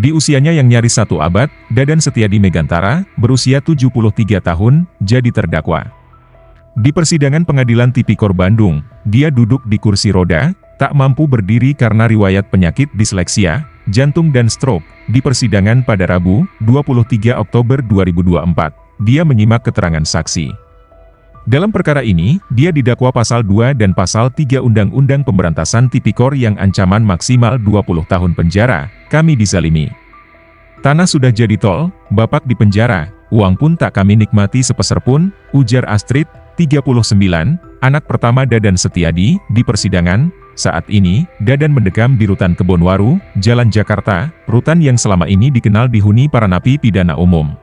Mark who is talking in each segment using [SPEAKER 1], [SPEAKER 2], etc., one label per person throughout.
[SPEAKER 1] Di usianya yang nyaris 1 abad, Dadan Setiadi Megantara, berusia 73 tahun, jadi terdakwa. Di persidangan Pengadilan Tipikor Bandung, dia duduk di kursi roda, tak mampu berdiri karena riwayat penyakit disleksia, jantung dan stroke. Di persidangan pada Rabu, 23 Oktober 2024, dia menyimak keterangan saksi. Dalam perkara ini, dia didakwa pasal 2 dan pasal 3 Undang-Undang Pemberantasan Tipikor yang ancaman maksimal 20 tahun penjara. Kami dizalimi. Tanah sudah jadi tol, Bapak di penjara, uang pun tak kami nikmati sepeser pun, ujar Astrid, 39, anak pertama Dadan Setiadi. Di persidangan, saat ini, Dadan mendekam di Rutan Kebonwaru, Jalan Jakarta, rutan yang selama ini dikenal dihuni para napi pidana umum.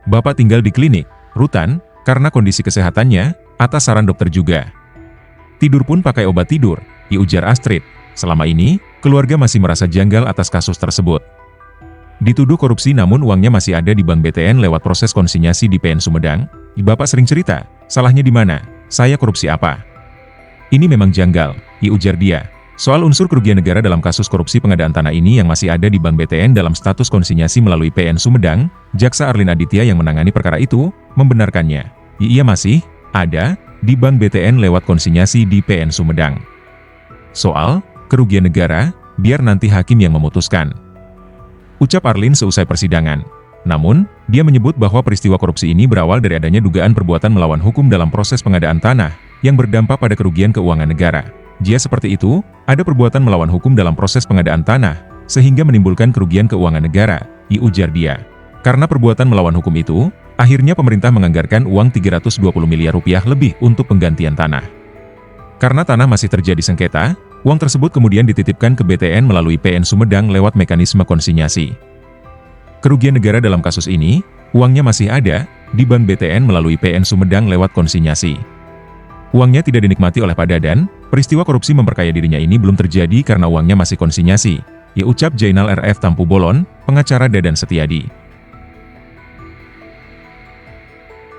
[SPEAKER 1] Bapak tinggal di klinik, rutan, karena kondisi kesehatannya, atas saran dokter juga. Tidur pun pakai obat tidur, ujar Astrid. Selama ini, keluarga masih merasa janggal atas kasus tersebut. Dituduh korupsi namun uangnya masih ada di Bank BTN lewat proses konsinyasi di PN Sumedang. Bapak sering cerita, salahnya di mana? Saya korupsi apa? Ini memang janggal, ujar dia. Soal unsur kerugian negara dalam kasus korupsi pengadaan tanah ini yang masih ada di Bank BTN dalam status konsinyasi melalui PN Sumedang, Jaksa Arlin Aditya yang menangani perkara itu, membenarkannya. Ia masih ada di Bank BTN lewat konsinyasi di PN Sumedang. Soal kerugian negara, biar nanti hakim yang memutuskan, ucap Arlin seusai persidangan. Namun, dia menyebut bahwa peristiwa korupsi ini berawal dari adanya dugaan perbuatan melawan hukum dalam proses pengadaan tanah, yang berdampak pada kerugian keuangan negara. Jika seperti itu, ada perbuatan melawan hukum dalam proses pengadaan tanah, sehingga menimbulkan kerugian keuangan negara, ujar dia. Karena perbuatan melawan hukum itu, akhirnya pemerintah menganggarkan uang 320 miliar rupiah lebih untuk penggantian tanah. Karena tanah masih terjadi sengketa, uang tersebut kemudian dititipkan ke BTN melalui PN Sumedang lewat mekanisme konsinyasi. Kerugian negara dalam kasus ini, uangnya masih ada di Bank BTN melalui PN Sumedang lewat konsinyasi. Uangnya tidak dinikmati oleh Pak Dadan, peristiwa korupsi memperkaya dirinya ini belum terjadi karena uangnya masih konsinyasi, ucap Jainal RF Tampu Bolon, pengacara Dadan Setiadi.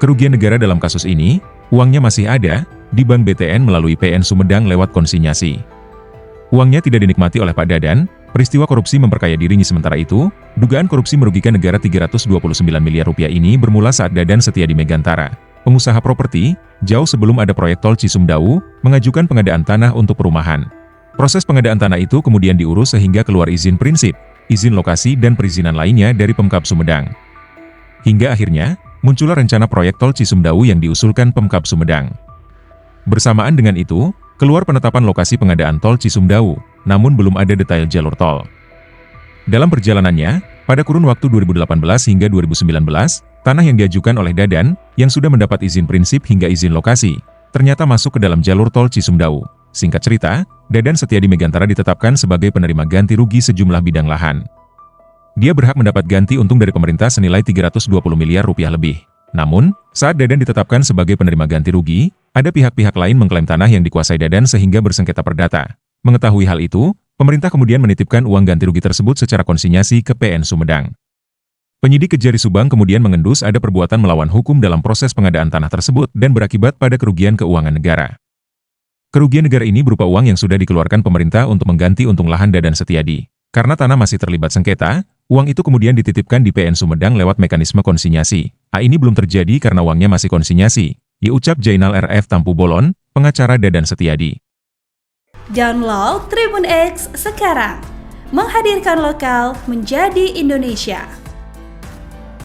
[SPEAKER 1] Kerugian negara dalam kasus ini, uangnya masih ada di Bank BTN melalui PN Sumedang lewat konsinyasi. Uangnya tidak dinikmati oleh Pak Dadan, peristiwa korupsi memperkaya dirinya sementara itu, dugaan korupsi merugikan negara 329 miliar rupiah ini bermula saat Dadan Setiadi Megantara, pengusaha properti, jauh sebelum ada proyek tol Cisumdawu, mengajukan pengadaan tanah untuk perumahan. Proses pengadaan tanah itu kemudian diurus sehingga keluar izin prinsip, izin lokasi dan perizinan lainnya dari Pemkab Sumedang. Hingga akhirnya, muncullah rencana proyek tol Cisumdawu yang diusulkan Pemkab Sumedang. Bersamaan dengan itu, keluar penetapan lokasi pengadaan tol Cisumdawu, namun belum ada detail jalur tol. Dalam perjalanannya, pada kurun waktu 2018 hingga 2019, tanah yang diajukan oleh Dadan, yang sudah mendapat izin prinsip hingga izin lokasi, ternyata masuk ke dalam jalur tol Cisumdawu. Singkat cerita, Dadan Setiadi Megantara ditetapkan sebagai penerima ganti rugi sejumlah bidang lahan. Dia berhak mendapat ganti untung dari pemerintah senilai 320 miliar rupiah lebih. Namun, saat Dadan ditetapkan sebagai penerima ganti rugi, ada pihak-pihak lain mengklaim tanah yang dikuasai Dadan sehingga bersengketa perdata. Mengetahui hal itu, pemerintah kemudian menitipkan uang ganti rugi tersebut secara konsinyasi ke PN Sumedang. Penyidik Kejari Subang kemudian mengendus ada perbuatan melawan hukum dalam proses pengadaan tanah tersebut dan berakibat pada kerugian keuangan negara. Kerugian negara ini berupa uang yang sudah dikeluarkan pemerintah untuk mengganti untung lahan Dadan Setiadi. Karena tanah masih terlibat sengketa, uang itu kemudian dititipkan di PN Sumedang lewat mekanisme konsinyasi. Ini belum terjadi karena uangnya masih konsinyasi, ucap Jainal RF Tampu Bolon, pengacara Dadan Setiadi.
[SPEAKER 2] Download Tribun X sekarang, menghadirkan lokal menjadi Indonesia.